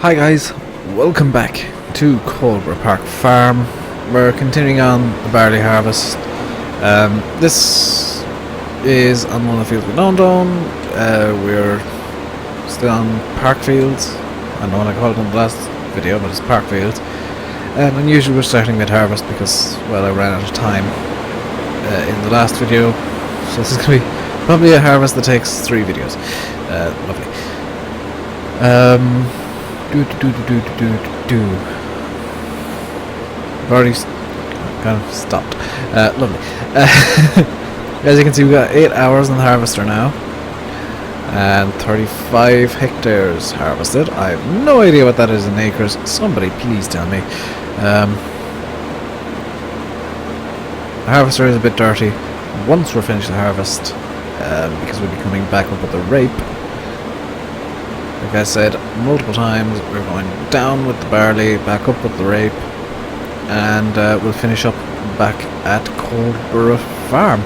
Hi guys, welcome back to Coldborough Park Farm. We're continuing on the barley harvest. This is on one of the fields we don't own. We're still on park fields. I don't know what I called it in the last video, but it's park fields. And usually we're starting mid-harvest because, well, I ran out of time in the last video. So this is going to be probably a harvest that takes 3 videos. Lovely. I've already kind of stopped. Lovely. As you can see, we've got 8 hours on the harvester now, and 35 hectares harvested. I have no idea what that is in acres. Somebody please tell me. The harvester is a bit dirty. Once we're finished the harvest, because we'll be coming back up with the rape. Like I said multiple times, we're going down with the barley, back up with the rape, and we'll finish up back at Coldborough Farm.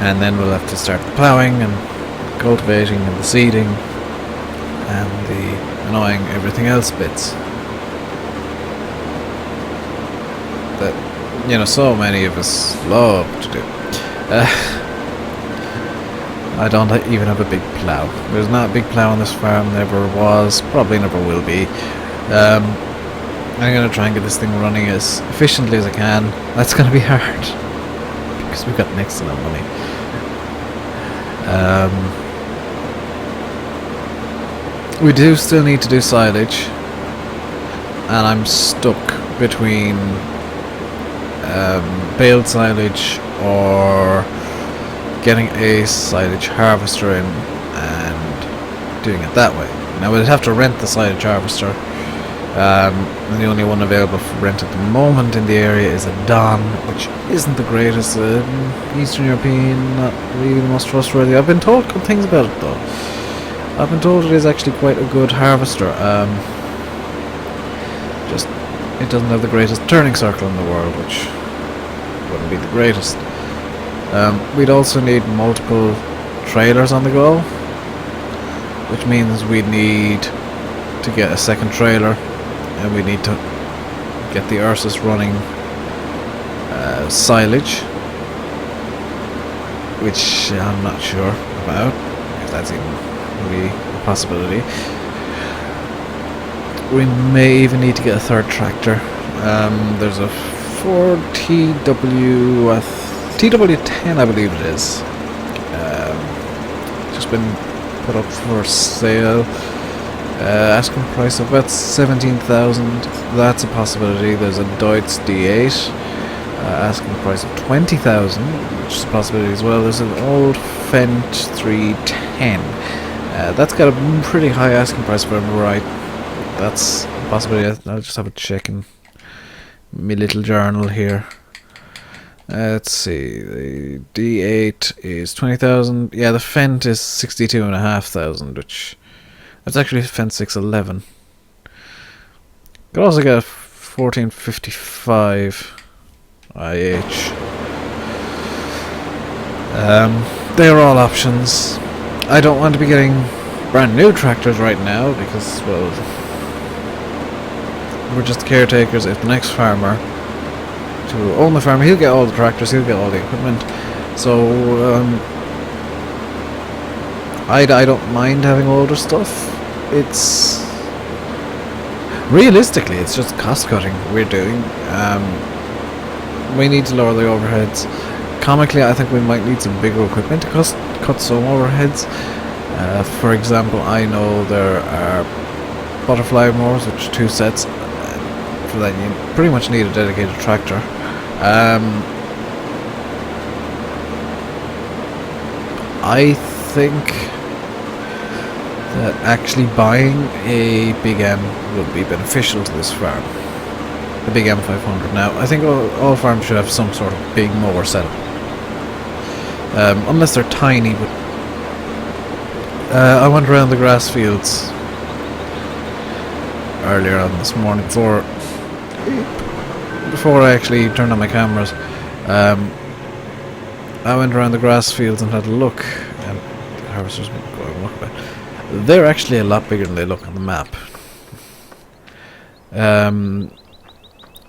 And then we'll have to start the ploughing and cultivating and the seeding and the annoying everything else bits that, you know, so many of us love to do. I don't even have a big plough. There's not a big plough on this farm, never was, probably never will be. I'm going to try and get this thing running as efficiently as I can. That's going to be hard, because we've got next to no money. We do still need to do silage, and I'm stuck between baled silage or getting a silage harvester in and doing it that way. Now we'd have to rent the silage harvester, and the only one available for rent at the moment in the area is a Don, which isn't the greatest. Eastern European, not really the most trustworthy. I've been told good things about it though. I've been told it is actually quite a good harvester. Just it doesn't have the greatest turning circle in the world, which wouldn't be the greatest. We'd also need multiple trailers on the go, which means we'd need to get a second trailer, and we need to get the Ursus running silage, which I'm not sure about, if that's even really a possibility. We may even need to get a third tractor. There's a Ford TW10, I believe it is. Just been put up for sale. Asking price of about 17,000. That's a possibility. There's a Deutz D8. Asking price of 20,000, which is a possibility as well. There's an old Fendt 310. That's got a pretty high asking price, if I remember right. That's a possibility. I'll just have a check in my little journal here. Let's see, the D8 is 20,000. Yeah, the Fendt is 62,500, which that's actually Fendt 611. Could also get a 1455 IH. They're all options. I don't want to be getting brand new tractors right now because, well, we're just caretakers. If the next farmer to own the farm, he'll get all the tractors, he'll get all the equipment. So I don't mind having older stuff. It's realistically, it's just cost cutting we're doing. We need to lower the overheads. Comically, I think we might need some bigger equipment to cut some overheads. For example, I know there are butterfly mowers, which are 2 sets. For that, you pretty much need a dedicated tractor. I think that actually buying a big M would be beneficial to this farm. The big M500. Now, I think all farms should have some sort of big mower setup. Unless they're tiny, but I went around the grass fields earlier on this morning before I actually turned on my cameras. I went around the grass fields and had a look, and the harvester's been going look about. They're actually a lot bigger than they look on the map.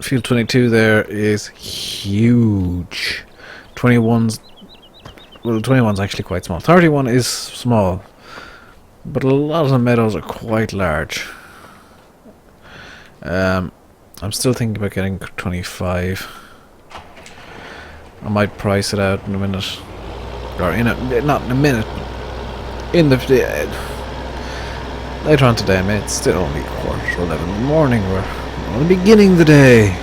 Field 22 there is huge. 21's, well, 21's actually quite small. 31 is small, but a lot of the meadows are quite large. I'm still thinking about getting 25. I might price it out in a minute, or not in a minute, in the later on today. Mate, it's still only 11:15 in the morning. We're only beginning the day.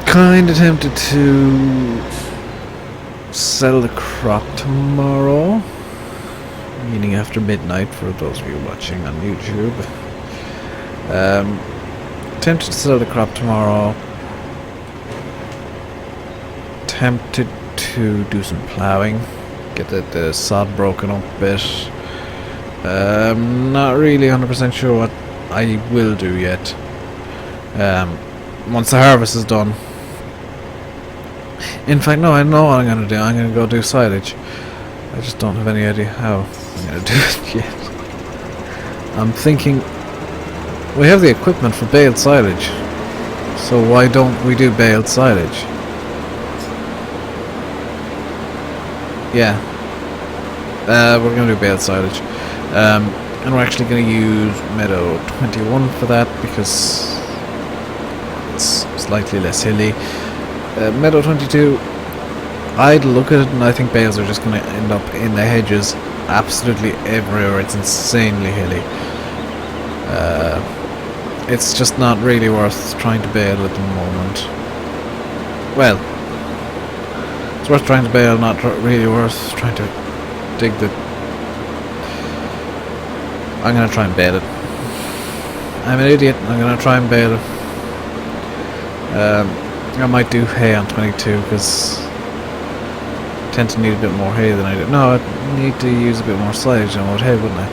Kind of tempted to sell the crop tomorrow, meaning after midnight for those of you watching on YouTube. Tempted to sell the crop tomorrow. Tempted to do some ploughing, get the sod broken up a bit. Not really 100% sure what I will do yet. Once the harvest is done. In fact, no, I know what I'm going to do. I'm going to go do silage. I just don't have any idea how I'm going to do it yet. I'm thinking, we have the equipment for baled silage, so why don't we do baled silage? Yeah. We're going to do baled silage. And we're actually going to use Meadow 21 for that because it's slightly less hilly. Meadow 22, I'd look at it and I think bales are just going to end up in the hedges absolutely everywhere. It's insanely hilly. It's just not really worth trying to bale at the moment. Well, it's worth trying to bale, not really worth trying to dig the... I'm going to try and bale it. I'm an idiot. I'm going to try and bale it. I might do hay on 22 because I tend to need a bit more hay than I do. No, I need to use a bit more silage on what hay, wouldn't I?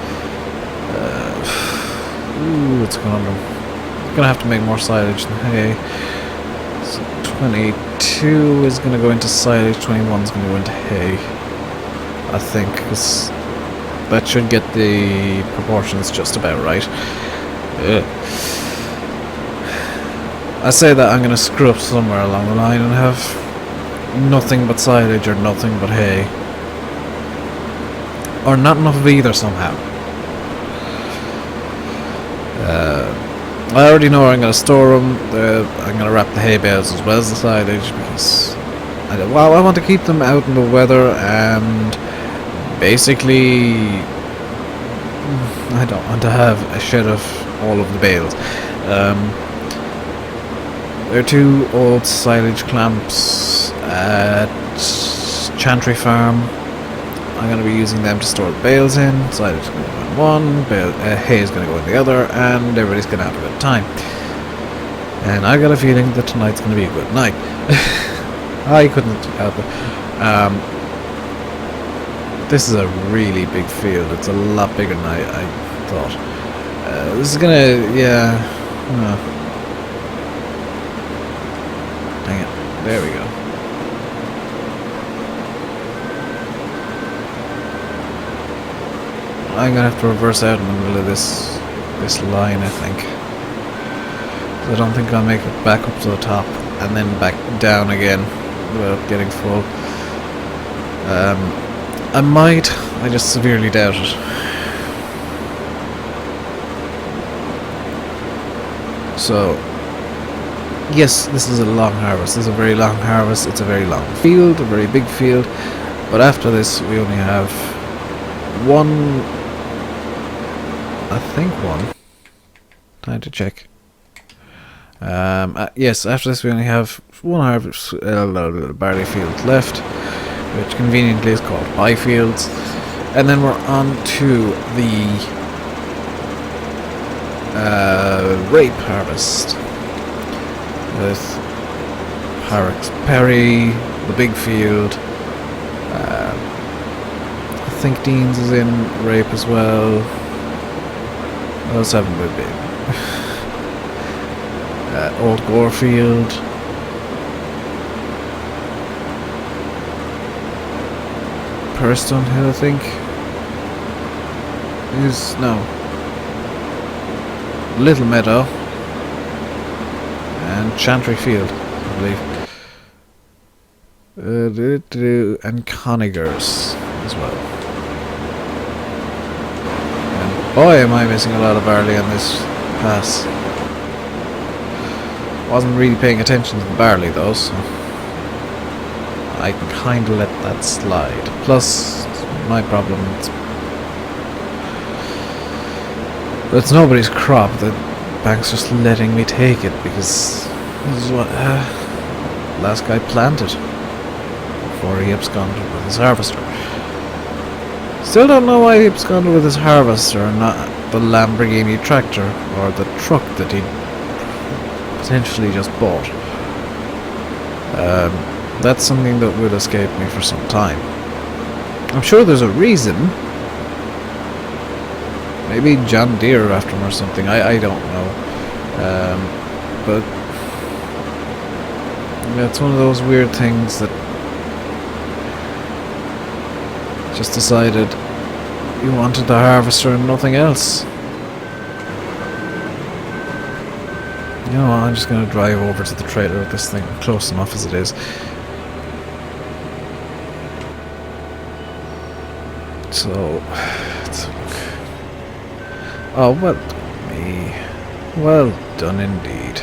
Ooh, what's going on? I'm gonna have to make more silage than hay. So 22 is gonna go into silage, 21 is gonna go into hay, I think, because that should get the proportions just about right. I say that I'm going to screw up somewhere along the line and have nothing but silage or nothing but hay. Or not enough of either somehow. I already know where I'm going to store them. I'm going to wrap the hay bales as well as the silage because I want to keep them out in the weather, and basically I don't want to have a shed of all of the bales. There are 2 old silage clamps at Chantry Farm. I'm going to be using them to store the bales in. Silage is going to go in one, hay is going to go in the other, and everybody's going to have a good time. And I got a feeling that tonight's going to be a good night. I couldn't help it. This is a really big field. It's a lot bigger than I thought. This is going to, yeah... Dang it. There we go. I'm gonna have to reverse out in the middle of this line, I think. I don't think I'll make it back up to the top and then back down again without getting full. I might. I just severely doubt it. So, yes, this is a long harvest. This is a very long harvest. It's a very long field, a very big field. But after this, we only have one. I think one. Time to check. Yes, after this, we only have one harvest barley field left, which conveniently is called Byfields. And then we're on to the rape harvest with Harrock's Perry, the big field. I think Dean's is in rape as well. Those haven't been big. Old Gorefield. Hurstone Hill, I think. No. Little Meadow. And Chantry Field, I believe. And Conigers as well. And boy, am I missing a lot of barley on this pass. Wasn't really paying attention to the barley though, so I can kind of let that slide. Plus, my problem is it's nobody's crop. The bank's just letting me take it because this is what last guy planted before he absconded with his harvester. Still don't know why he absconded with his harvester and not the Lamborghini tractor or the truck that he potentially just bought. That's something that will escape me for some time. I'm sure there's a reason. Maybe John Deere after him or something. I don't know. But yeah, it's one of those weird things that just decided you wanted the harvester and nothing else. You know what, I'm just going to drive over to the trailer with this thing, close enough as it is. So, let's look. Oh, well done me. Well done indeed.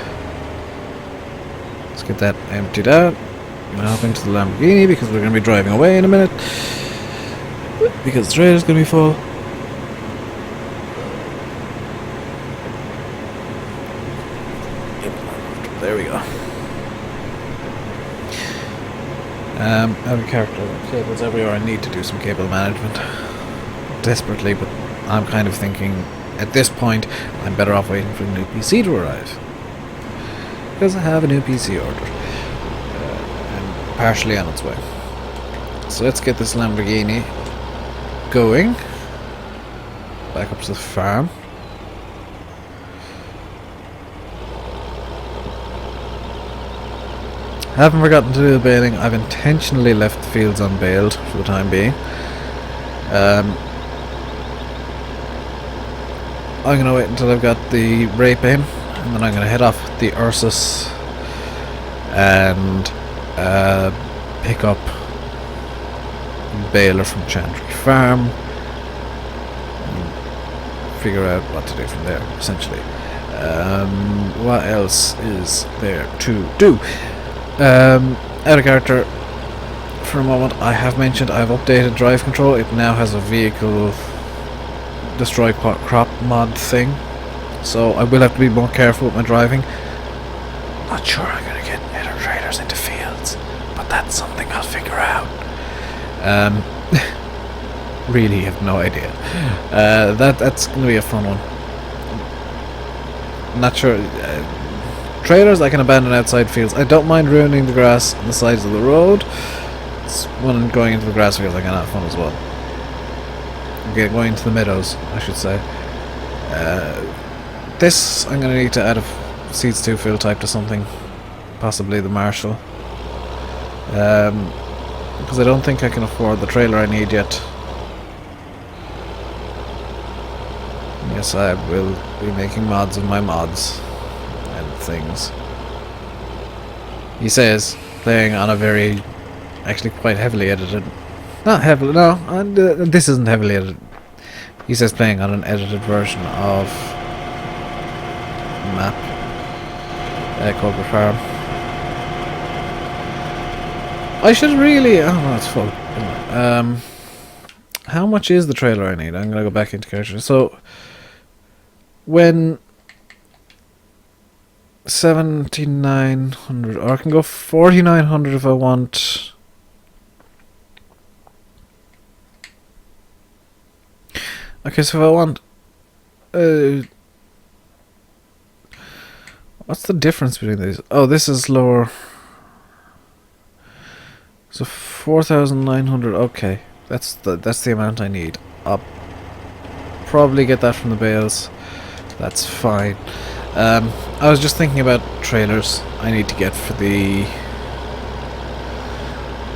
Let's get that emptied out. I'm going to hop into the Lamborghini because we're going to be driving away in a minute. Because the trailer's going to be full. There we go. Out of character, cables everywhere. I need to do some cable management desperately, but I'm kind of thinking at this point I'm better off waiting for the new PC to arrive because I have a new PC ordered and partially on its way. So let's get this Lamborghini going back up to the farm. I haven't forgotten to do the baling. I've intentionally left the fields unbaled for the time being. I'm going to wait until I've got the rape in, and then I'm going to head off the Ursus and pick up a baler from Chantry Farm and figure out what to do from there, essentially. What else is there to do? Out of character for a moment, I have mentioned I've updated drive control. It now has a vehicle destroy crop mod thing, so I will have to be more careful with my driving. Not sure I'm going to get header trailers into fields, but that's something I'll figure out. Really have no idea. That's going to be a fun one. Not sure. Trailers I can abandon outside fields. I don't mind ruining the grass on the sides of the road. It's when going into the grass fields I can have fun as well. Okay, going into the meadows, I should say. This I'm going to need to add a seeds 2 fill type to something. Possibly the Marshall. Because I don't think I can afford the trailer I need yet. Yes, I will be making mods of my mods. Things. He says, playing on a very, actually quite heavily edited, not heavily, no, this isn't heavily edited. He says playing on an edited version of map, Coldborough Farm. I should really, oh no, it's full. How much is the trailer I need? I'm gonna go back into character. So, when 7,900, or I can go 4,900 if I want. Okay, so if I want, what's the difference between these? Oh, this is lower. So 4,900. Okay, that's the amount I need. I'll probably get that from the bales. That's fine. I was just thinking about trailers I need to get for the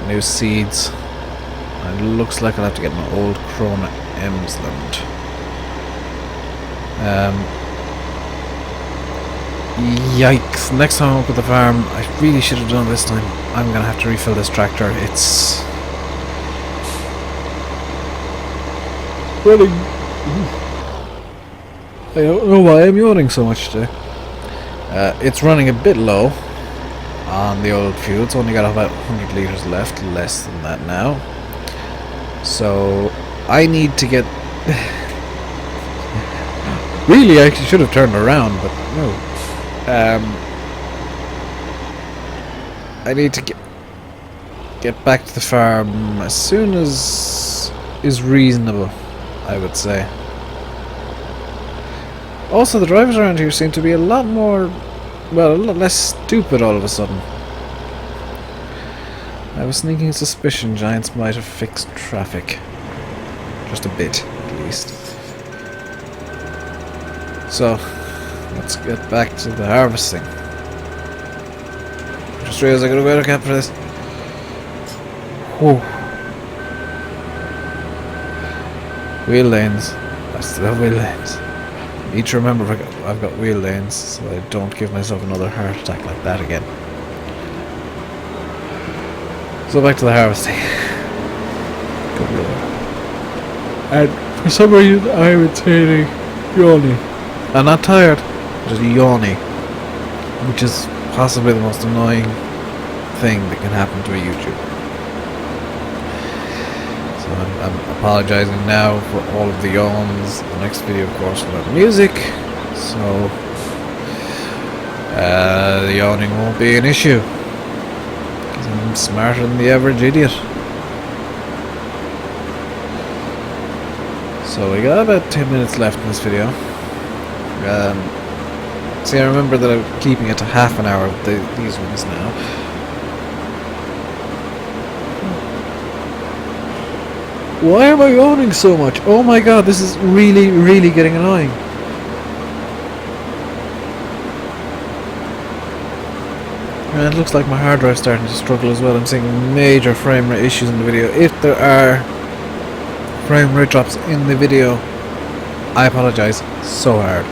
new seeds And it looks like I'll have to get an old Chroma Emsland. Yikes. Next time I'm up at the farm, I really should have done it this time. I'm going to have to refill this tractor. It's running. I don't know why I'm yawning so much today. It's running a bit low on the old fuel. It's only got about 100 litres left, less than that now. So I need to get... Really, I should have turned around, but no. I need to get back to the farm as soon as is reasonable, I would say. Also, the drivers around here seem to be a lot more, well, a lot less stupid all of a sudden. I have a sneaking suspicion Giants might have fixed traffic. Just a bit, at least. So, let's get back to the harvesting. Just realized I got a weather cap for this. Whew. Wheel lanes. I still have wheel lanes. Need to remember I've got wheel lanes so I don't give myself another heart attack like that again. So back to the harvesting. And for some reason I'm retaining yawning. I'm not tired, just yawning, which is possibly the most annoying thing that can happen to a YouTuber. So I'm apologising now for all of the yawns. The next video, of course, will have music, so the yawning won't be an issue, because I'm smarter than the average idiot. So we got about 10 minutes left in this video. See, I remember that I'm keeping it to half an hour with these ones now. Why am I yawning so much? Oh my god, this is really, really getting annoying. And it looks like my hard drive's starting to struggle as well. I'm seeing major frame rate issues in the video. If there are frame rate drops in the video, I apologise so hard.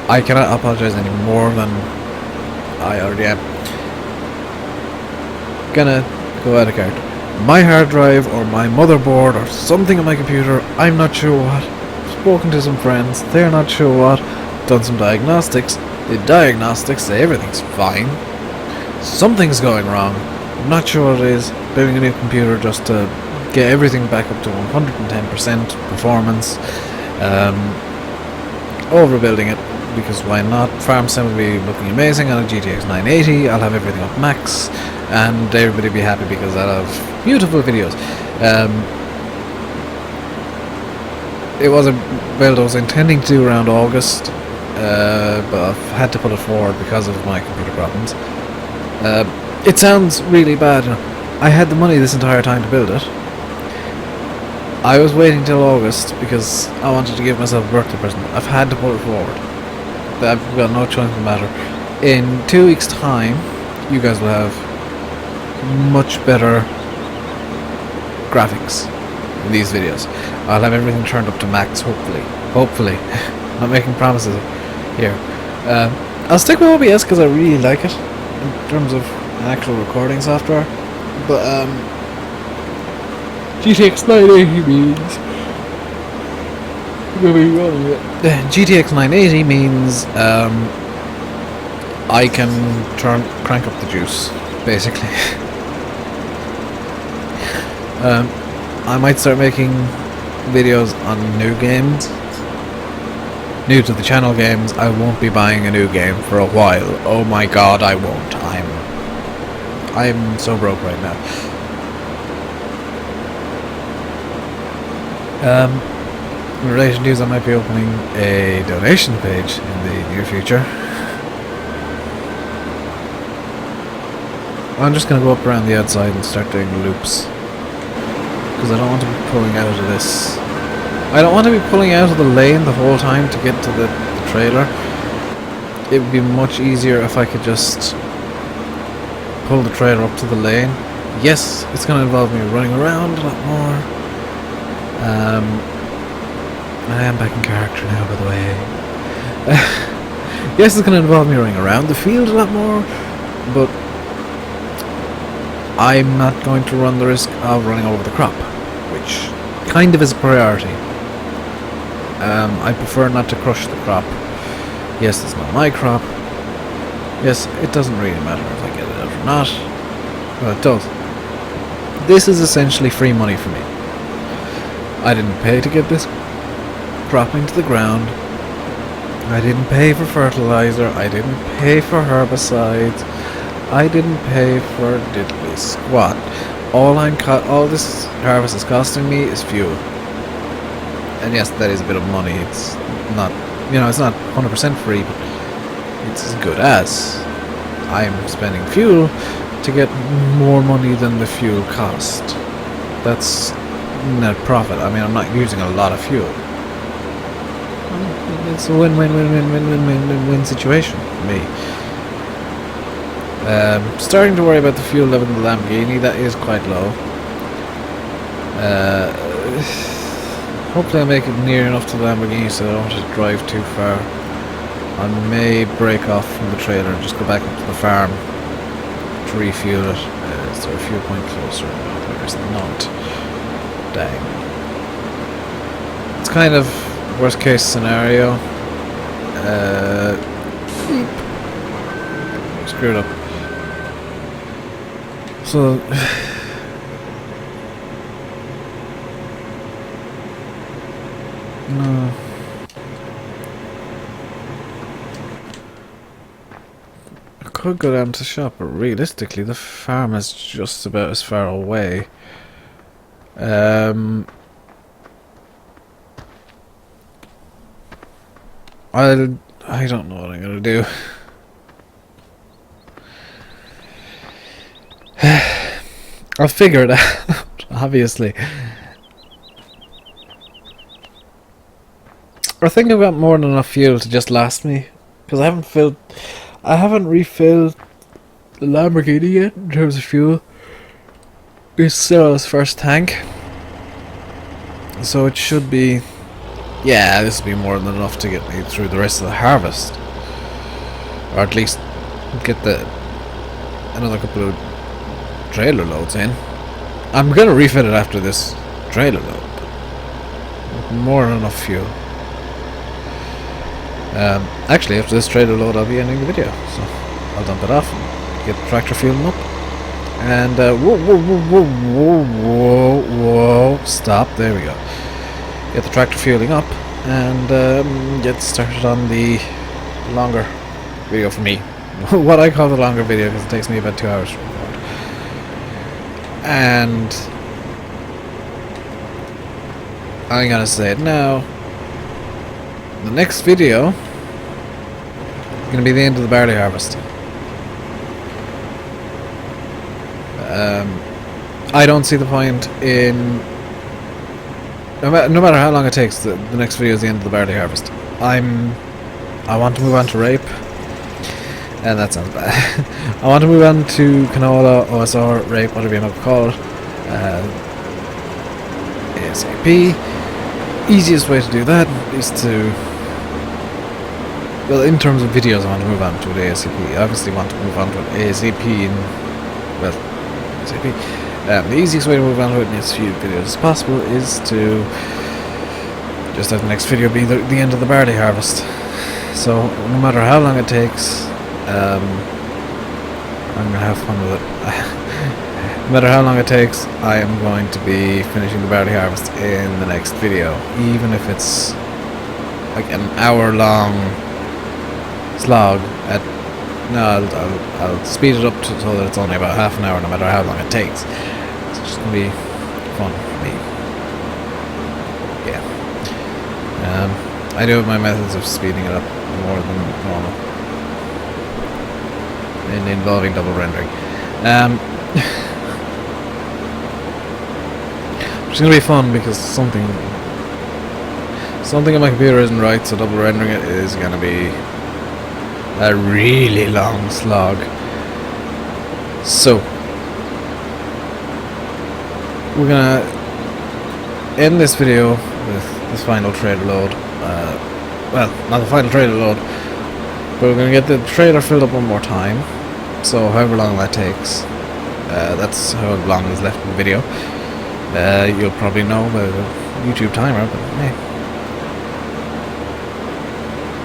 I cannot apologise any more than I already am. Gonna go out of character. My hard drive or my motherboard or something on my computer, I'm not sure what. Spoken to some friends, they're not sure what. Done some diagnostics. The diagnostics say everything's fine. Something's going wrong. I'm not sure what it is. Building a new computer just to get everything back up to 110% performance. Overbuilding it, because why not? Farm sim will be looking amazing on a GTX 980. I'll have everything up max, and everybody will be happy because I'll have beautiful videos. It was a build I was intending to do around August, but I've had to put it forward because of my computer problems. It sounds really bad. You know. I had the money this entire time to build it. I was waiting till August because I wanted to give myself a birthday present. I've had to put it forward. I've got no choice in the matter. In 2 weeks' time, you guys will have much better graphics in these videos. I'll have everything turned up to max, hopefully. Hopefully. Not making promises here. I'll stick with OBS because I really like it in terms of an actual recording software. But GTX 980 means GTX 980 means I can crank up the juice, basically. I might start making videos on new games, new to the channel games. I won't be buying a new game for a while. Oh my god, I won't. I'm so broke right now. In relation news, I might be opening a donation page in the near future. I'm just going to go up around the outside and start doing loops, because I don't want to be pulling out of this. I don't want to be pulling out of the lane the whole time to get to the trailer. It would be much easier if I could just pull the trailer up to the lane. Yes, it's going to involve me running around a lot more, I am back in character now, by the way. Yes, it's going to involve me running around the field a lot more, but I'm not going to run the risk of running over the crop, which kind of is a priority. I prefer not to crush the crop. Yes, it's not my crop. Yes, it doesn't really matter if I get it out or not. Well, it does. This is essentially free money for me. I didn't pay to get this crop into the ground. I didn't pay for fertilizer. I didn't pay for herbicides. I didn't pay for diddly squat. All this harvest is costing me is fuel. And yes, that is a bit of money. It's not, it's not 100% free, but it's as good as. I'm spending fuel to get more money than the fuel cost. That's net profit. I mean, I'm not using a lot of fuel. It's a win-win-win-win-win-win-win-win situation for me. Starting to worry about the fuel level in the Lamborghini. That is quite low. Hopefully I'll make it near enough to the Lamborghini so I don't have to drive too far. I may break off from the trailer and just go back up to the farm to refuel it. Is there a fuel point closer? No, there's not. Dang. It's kind of worst case scenario. Screwed up. So no. I could go down to the shop, but realistically the farm is just about as far away. I don't know what I'm gonna do. I'll figure it out, obviously. I think I've got more than enough fuel to just last me, because I haven't refilled the Lamborghini yet in terms of fuel. It's still its first tank, so it should be. Yeah, this will be more than enough to get me through the rest of the harvest, or at least get another couple of trailer loads in. I'm gonna refit it after this trailer load, but more than enough fuel. Actually, after this trailer load, I'll be ending the video, so I'll dump it off and get the tractor fueling up. And whoa, stop! There we go. Get the tractor fueling up and get started on the longer video for me. What I call the longer video, because it takes me about 2 hours to record. And I'm gonna say it now. The next video is gonna be the end of the barley harvest. I don't see the point in no matter how long it takes. The next video is the end of the barley harvest. I want to move on to rape. And that sounds bad. I want to move on to canola, OSR, rape, whatever you want to call it. ASAP. Easiest way to do that is to... Well, in terms of videos, I want to move on to it ASAP. I obviously want to move on to it ASAP ASAP. The easiest way to move on to it in as few videos as possible is to just have the next video be the end of the barley harvest. So, no matter how long it takes, I'm gonna have fun with it. No matter how long it takes, I am going to be finishing the barley harvest in the next video, even if it's like an hour-long slog. I'll speed it up so that it's only about half an hour, no matter how long it takes. It's just gonna be fun for me. Yeah. I do have my methods of speeding it up more than normal. And involving double rendering. It's gonna be fun because something on my computer isn't right, so double rendering it is gonna be a really long slog. So we're gonna end this video with this final trailer load. Well, not the final trailer load, but we're going to get the trailer filled up one more time. So however long that takes, that's how long is left in the video. You'll probably know by the YouTube timer, but hey.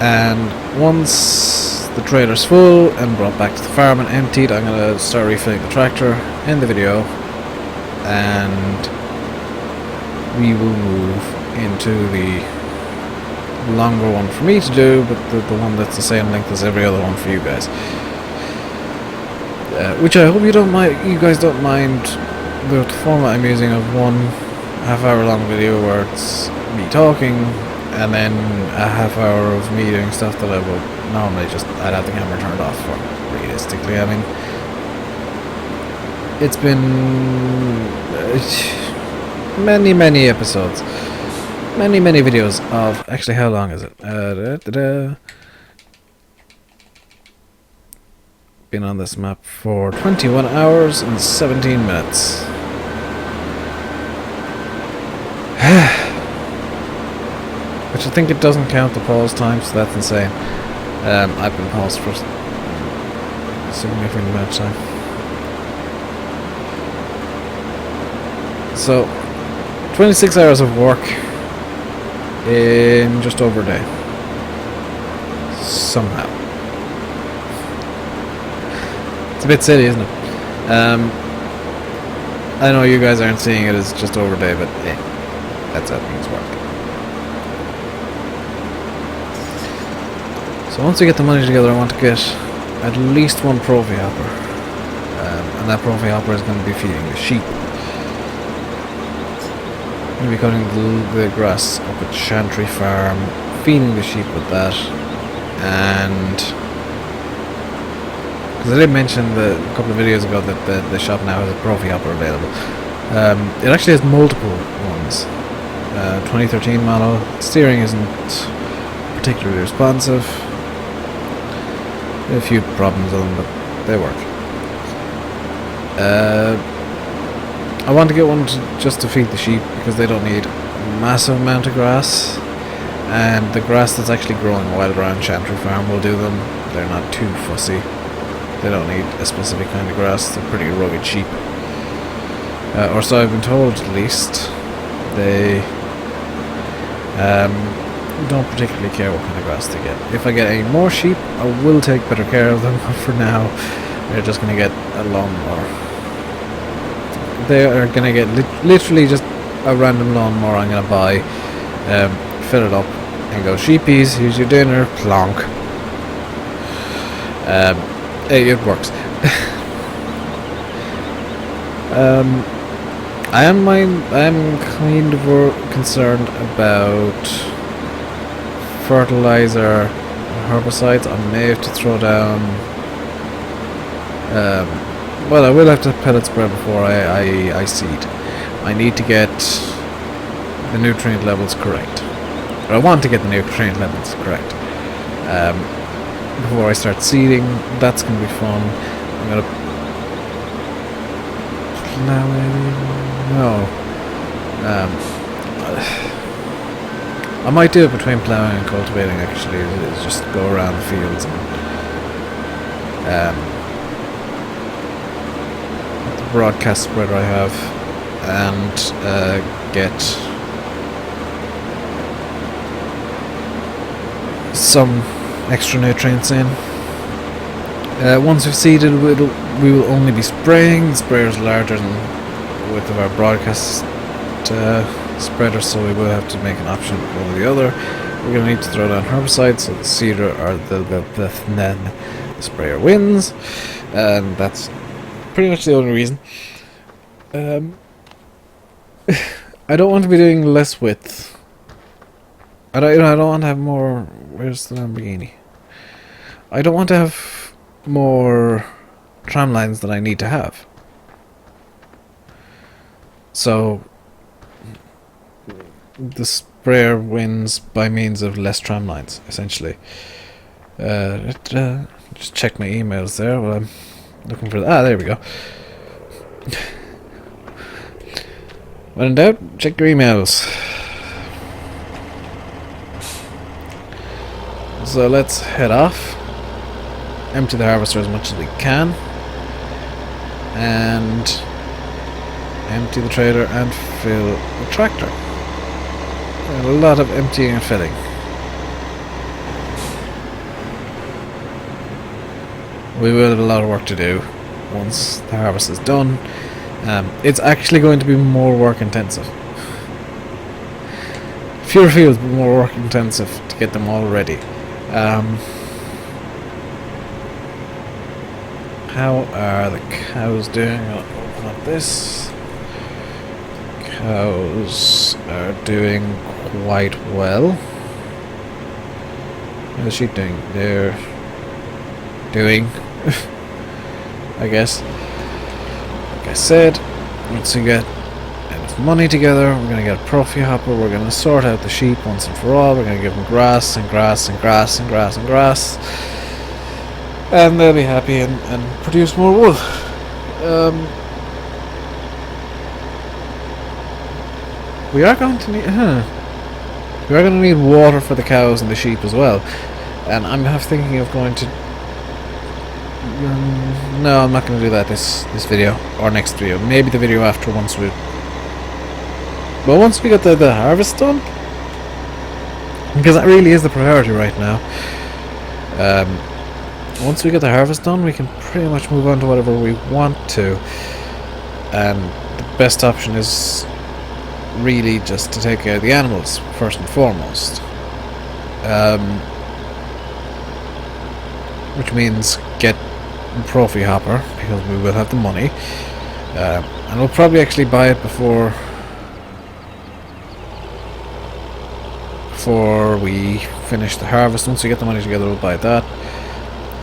And once the trailer's full and brought back to the farm and emptied, I'm going to start refilling the tractor in the video, and we will move into the longer one for me to do, but the one that's the same length as every other one for you guys. Which I hope you guys don't mind the format I'm using of one half-hour long video where it's me talking and then a half-hour of me doing stuff that I would normally I'd have the camera turned off for. Realistically, I mean, it's been many episodes, many videos of, actually how long is it? Been on this map for 21 hours and 17 minutes. Which I think it doesn't count the pause time, so that's insane. I've been paused for a significant amount of time. So, 26 hours of work in just over a day. Somehow. It's a bit silly, isn't it? I know you guys aren't seeing it as just over a day, but that's how things work. So once we get the money together, I want to get at least one prophy hopper. And that prophy hopper is going to be feeding the sheep. I'm going to be cutting the grass up at Chantry Farm, feeding the sheep with that, and because I did mention a couple of videos ago that the shop now has a prophy hopper available. It actually has multiple ones. 2013 model. Steering isn't particularly responsive. A few problems with them, but they work. I want to get one just to feed the sheep because they don't need a massive amount of grass, and the grass that's actually growing wild around Chantry Farm will do them. They're not too fussy. They don't need a specific kind of grass. They're pretty rugged sheep, or so I've been told at least. They don't particularly care what kind of grass they get. If I get any more sheep, I will take better care of them, but for now they're just going to get a lawnmower. They are going to get literally just a random lawnmower I'm going to buy, fill it up and go, sheepies, here's your dinner, plonk. It works. I am kind of concerned about fertilizer and herbicides. I may have to throw down. Well, I will have to pellet spray before I seed. I need to get the nutrient levels correct. Or I want to get the nutrient levels correct. Before I start seeding. That's going to be fun. I'm going to plow it. No. I might do it between ploughing and cultivating, actually. Is just go around the fields and the broadcast spreader I have, and get some extra nutrients in. Once we've seeded, we will only be spraying. The sprayer is larger than the width of our broadcast spreader, so we will have to make an option over the other. We're going to need to throw down herbicides, so the seeder or the sprayer wins, and that's pretty much the only reason. I don't want to be doing less width. I don't want to have more. Where's the Lamborghini? I don't want to have more tram lines than I need to have. So the sprayer wins by means of less tram lines, essentially. Just check my emails there while I'm looking for there we go. When in doubt, check your emails. So let's head off. Empty the harvester as much as we can. And empty the trailer and fill the tractor. And a lot of emptying and filling. We will have a lot of work to do once the harvest is done. It's actually going to be more work intensive. Fewer fields, but more work intensive to get them all ready. How are the cows doing? I'll open up this. Cows are doing quite well. How are the sheep doing? They're doing, I guess. Like I said, once we get enough money together, we're going to get a prophy hopper, we're going to sort out the sheep once and for all, we're going to give them grass and grass and grass and grass and grass, and they'll be happy and produce more wool. We are going to need we are going to need water for the cows and the sheep as well, and I'm half thinking of going to no, I'm not going to do that this video or next video. Maybe the video after, once we get the harvest done, because that really is the priority right now. Once we get the harvest done, we can pretty much move on to whatever we want to, and the best option is really just to take care of the animals first and foremost, which means get prophy hopper, because we will have the money, and we'll probably actually buy it before we finish the harvest. Once we get the money together, we'll buy that.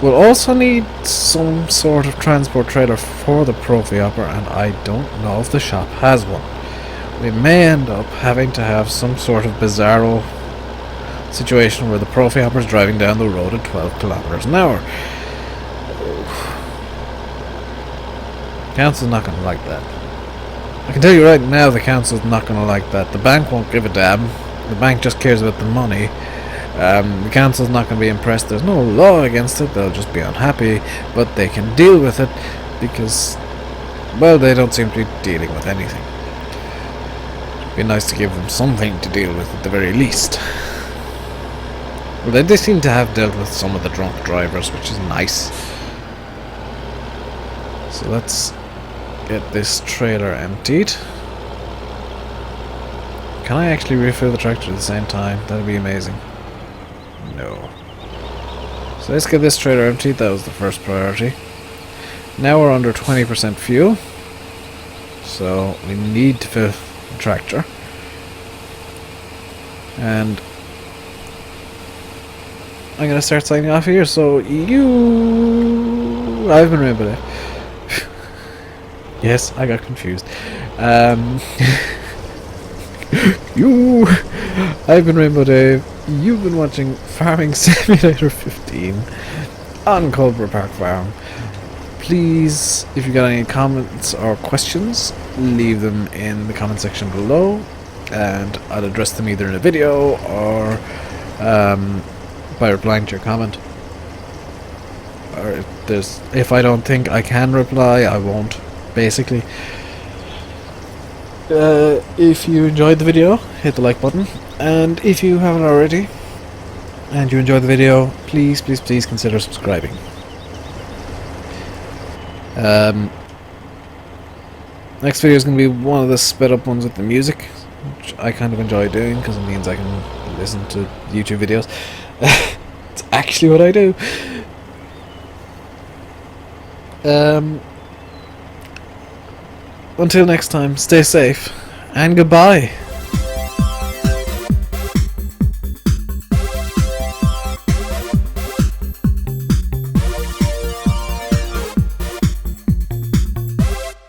We'll also need some sort of transport trailer for the prophy hopper, and I don't know if the shop has one. We may end up having to have some sort of bizarro situation where the prophy hopper is driving down the road at 12 kilometers an hour. The council's not going to like that. I can tell you right now, the council's not going to like that. The bank won't give a damn. The bank just cares about the money. The council's not going to be impressed. There's no law against it. They'll just be unhappy, but they can deal with it because, well, they don't seem to be dealing with anything. It'd be nice to give them something to deal with at the very least. Well, they seem to have dealt with some of the drunk drivers, which is nice. So let's get this trailer emptied. Can I actually refill the tractor at the same time? That'd be amazing. No. So let's get this trailer emptied. That was the first priority. Now we're under 20% fuel, so we need to fill the tractor. And I'm gonna start signing off here. So I've been Rainbow Dave. Yes, I got confused. I've been Rainbow Dave. You've been watching Farming Simulator 15 on Coldborough Park Farm. Please, if you got any comments or questions, leave them in the comment section below, and I'll address them either in a video or by replying to your comment. Or if I don't think I can reply, I won't, basically. If you enjoyed the video, hit the like button, and if you haven't already and you enjoyed the video, please consider subscribing. Next video is going to be one of the sped up ones with the music, which I kind of enjoy doing because it means I can listen to YouTube videos. It's actually what I do. Until next time, stay safe and goodbye.